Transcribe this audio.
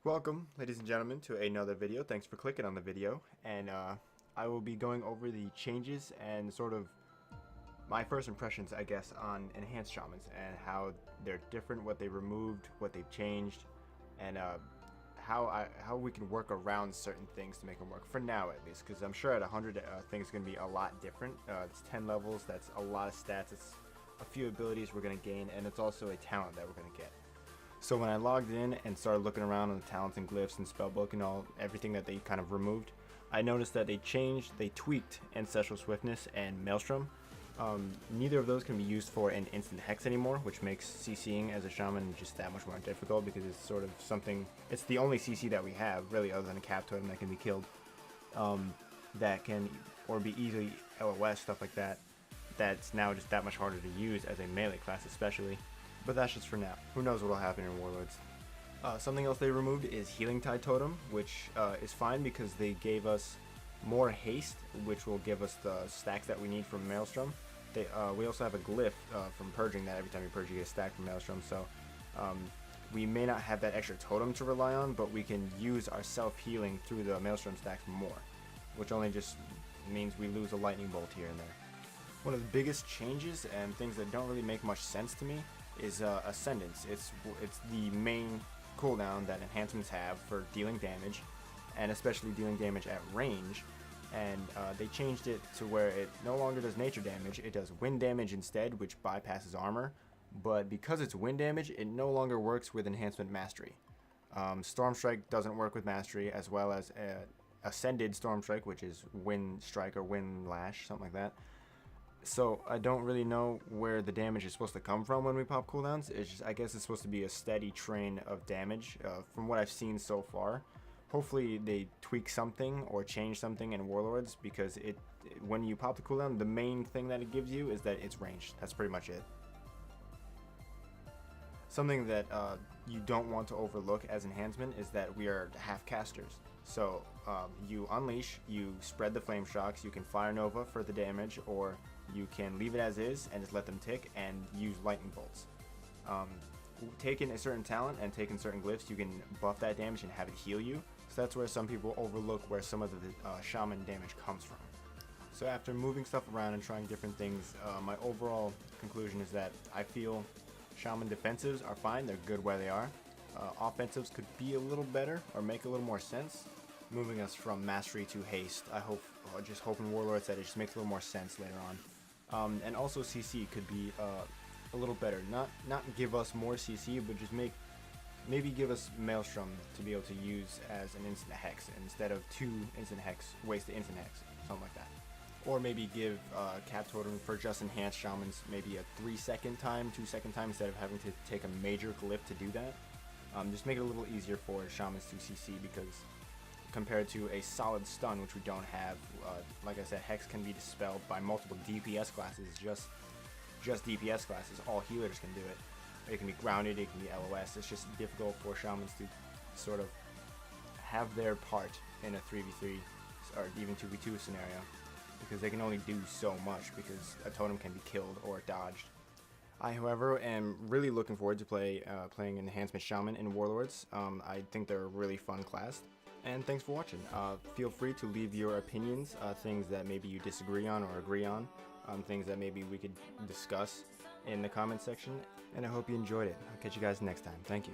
Welcome, ladies and gentlemen, to another video. Thanks for clicking on the video, and I will be going over the changes and sort of my first impressions, I guess, on Enhanced Shamans and how they're different, what they removed, what they've changed, and how we can work around certain things to make them work, for now at least, because I'm sure at 100 things are going to be a lot different. It's 10 levels, that's a lot of stats, it's a few abilities we're going to gain, and it's also a talent that we're going to get. So when I logged in and started looking around on the talents and glyphs and spellbook and everything that they kind of removed, I noticed that they tweaked Ancestral Swiftness and Maelstrom. Neither of those can be used for an instant hex anymore, which makes CCing as a shaman just that much more difficult, because it's sort of something, it's the only CC that we have, really, other than a cap totem that can be killed, that can, or be easily LOS, stuff like that, that's now just that much harder to use as a melee class especially. But that's just for now. Who knows what will happen in Warlords. Something else they removed is Healing Tide Totem, which is fine because they gave us more haste, which will give us the stacks that we need from Maelstrom. We also have a glyph from purging that every time you purge you get a stack from Maelstrom, so we may not have that extra totem to rely on, but we can use our self-healing through the Maelstrom stacks more, which only just means we lose a lightning bolt here and there. One of the biggest changes and things that don't really make much sense to me is Ascendance. It's the main cooldown that enhancements have for dealing damage, and especially dealing damage at range, and they changed it to where it no longer does nature damage, it does wind damage instead, which bypasses armor, but because it's wind damage, it no longer works with Enhancement Mastery. Storm Strike doesn't work with Mastery, as well as Ascended Storm Strike, which is Wind Strike or Wind Lash, something like that. So I don't really know where the damage is supposed to come from when we pop cooldowns. It's just, I guess it's supposed to be a steady train of damage from what I've seen so far. Hopefully they tweak something or change something in Warlords, because when you pop the cooldown, the main thing that it gives you is that it's ranged. That's pretty much it. Something that you don't want to overlook as enhancement is that we are half casters. So you unleash, you spread the flame shocks, you can fire nova for the damage, or you can leave it as is and just let them tick and use lightning bolts. Taking a certain talent and taking certain glyphs, you can buff that damage and have it heal you. So that's where some people overlook where some of the shaman damage comes from. So after moving stuff around and trying different things, my overall conclusion is that I feel shaman defensives are fine, they're good where they are. Offensives could be a little better or make a little more sense, moving us from mastery to haste. I just hope in Warlords that it just makes a little more sense later on. And also CC could be a little better. Not give us more CC, but just maybe give us Maelstrom to be able to use as an instant hex instead of 2 instant hex, waste the instant hex, something like that. Or maybe give Cap Totem for just Enhanced Shamans maybe a 3-second time, 2-second time, instead of having to take a major glyph to do that. Just make it a little easier for Shamans to CC, because compared to a solid stun, which we don't have, like I said, Hex can be dispelled by multiple DPS classes, just DPS classes. All healers can do it. It can be grounded, it can be LOS. It's just difficult for Shamans to sort of have their part in a 3v3 or even 2v2 scenario, because they can only do so much, because a totem can be killed or dodged. I, however, am really looking forward to playing Enhancement Shaman in Warlords. I think they're a really fun class. And thanks for watching. Feel free to leave your opinions, things that maybe you disagree on or agree on, things that maybe we could discuss in the comment section. And I hope you enjoyed it. I'll catch you guys next time. Thank you.